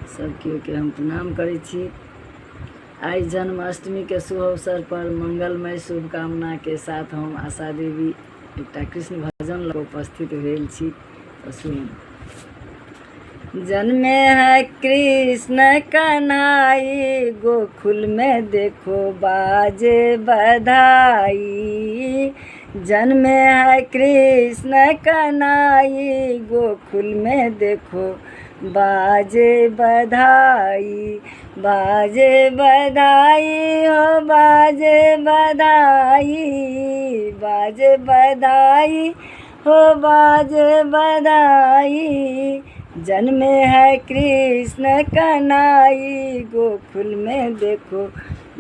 सब केओ के हम प्रणाम करै छी। आई जन्माष्टमी के शुभ अवसर पर मंगलमय शुभकामना के साथ हम आशा देवी एकटा कृष्ण भजन लग उपस्थित भेल छी। तो सुनी। जन्मे है कृष्ण कन्हाई, गोकुल में देखो बाजे बधाई। जन्मे है कृष्ण कन्हाई, गोकुल में देखो बाजे बधाई। बाजे बधाई हो बाजे बधाई, बाजे बधाई हो बाजे बधाई। जन्मे है कृष्ण कन्हाई, गोकुल में देखो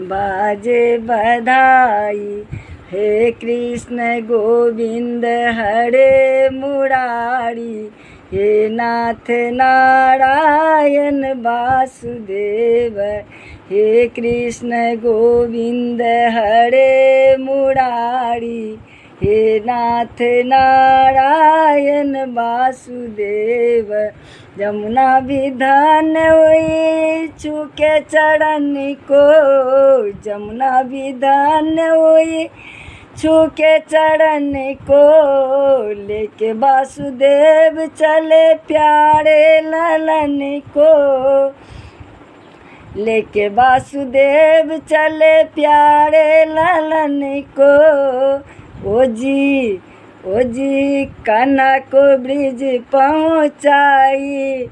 बाजे बधाई। हे कृष्ण गोविंद हरे मुरारी, हे नाथ नारायण वासुदेव। हे कृष्ण गोविंद हरे मुरारी, हे नाथ नारायण वासुदेव। जमुना विधान हुई छूके चरण को, जमुना विधान हुई छूके चरण को। लेके वासुदेव चले प्यारे ललन को, लेके वासुदेव चले प्यारे ललन को। ओ जी कान्हा को ब्रिज पहुँचाई,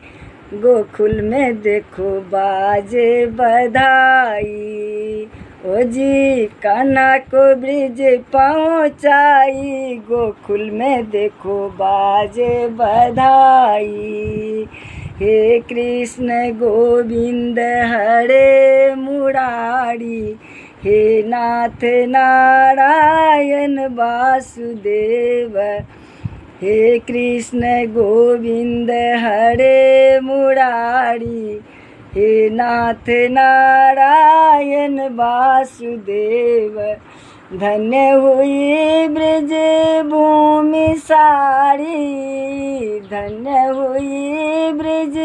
गोकुल में देखो बाजे बधाई। ओ जी कान्हा को ब्रिज पहुँचाई, गोकुल में देखो बाजे बधाई। हे कृष्ण गोविंद हरे मुरारी, हे नाथ नारायण वासुदेव। हे कृष्ण गोविंद हरे मुरारी, हे नाथ नारायण वासुदेव। धन्य हुई ब्रज भूमि सारी, धन्य हुई ब्रज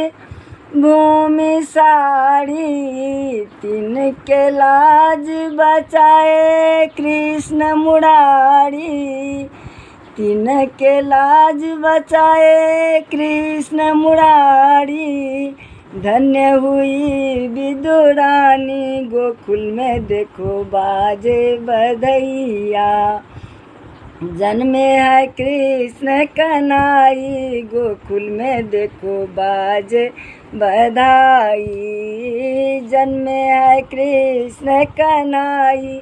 भूमि सारी। तिनके लाज बचाए कृष्ण मुरारी, तिनके लाज बचाए कृष्ण मुरारी। धन्य हुई विदुरानी, गोकुल में देखो बाजे बधैया। जन्मे है कृष्ण कन्हाई, गोकुल में देखो बाजे बधाई। जन्मे है कृष्ण कन्हाई,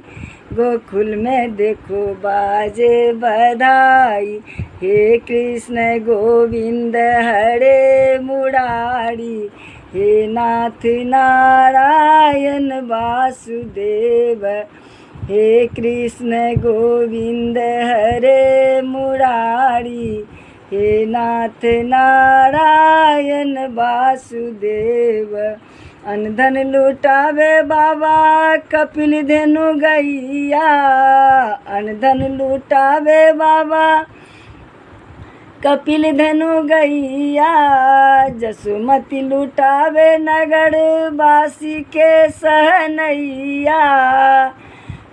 गोकुल में देखो बाजे बधाई। हे कृष्ण गोविंद हरे मुरारी, हे नाथ नारायण वासुदेव। हे कृष्ण गोविंद हरे मुरारी, हे नाथ नारायण वासुदेव। अनधन लुटावे बाबा कपिल धेनु गैया, अनधन लुटावे बाबा कपिल धेनु गैया। जसुमती लुटावे नगर वासी के सहनैया,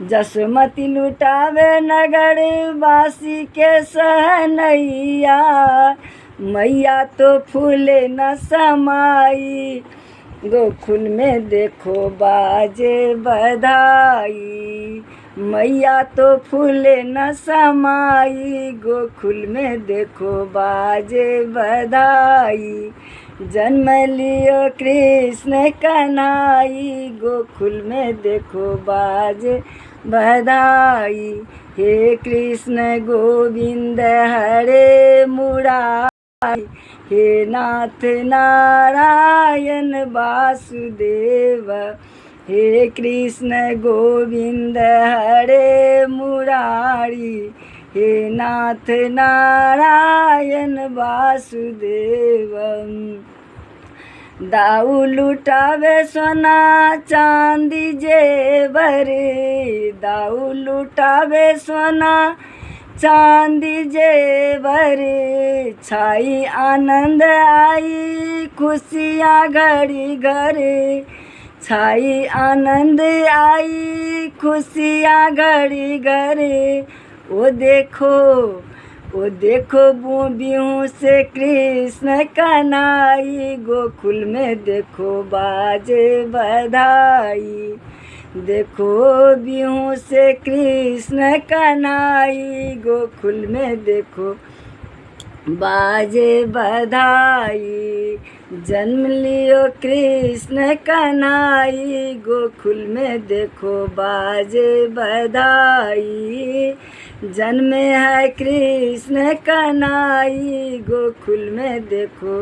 जसुमती लुटावे नगर वासी के सहनैया। मैया तो फूले न समाई, गोकुल में देखो बाजे बधाई। मैया तो फूले न समाई, गोकुल में देखो बाजे बधाई। जन्म लियो कृष्ण कन्हाई, गोकुल में देखो बाजे बधाई। हे कृष्ण गोविंद हरे मुरारी, हे नाथ नारायण वासुदेव। हे कृष्ण गोविंद हरे मुरारी, हे नाथ नारायण वासुदेव। दाऊ लुटावे सोना चांदी जेवर, दाऊ लुटावे सोना चांदी जेवर छाई आनंद आई खुशियाँ घड़ी घर छाई आनंद आई खुशियाँ घड़ी घर ओ देखो बिहू से कृष्ण कन्हई गोकुल में देखो बाजे बधाई देखो बिहू से कृष्ण कन्हई गोकुल में देखो बाजे बधाई जन्म लियो कृष्ण कन्हई गोकुल में देखो बाजे बधाई जन्मे है कृष्ण कन्हई गोकुल में देखो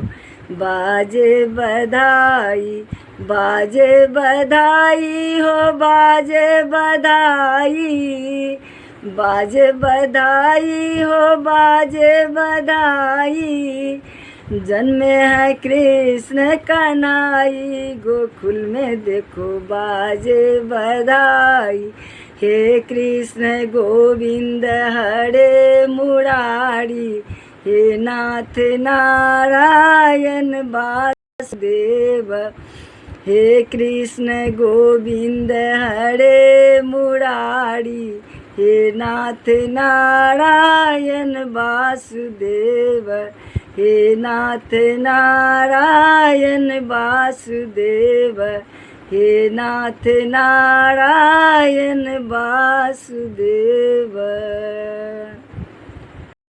बाजे बधाई बाजे बधाई हो बाजे बधाई बाजे बधाई हो बाजे बधाई जन्मे है कृष्ण कन्हई गोकुल में देखो बाजे बधाई हे कृष्ण गोविंद हरे मुरारी हे नाथ नारायण वासुदेव हे कृष्ण गोविंद हरे मुरारी हे नाथ नारायण वासुदेव हे नाथ नारायण वासुदेव हे नाथ नारायण वासुदेव।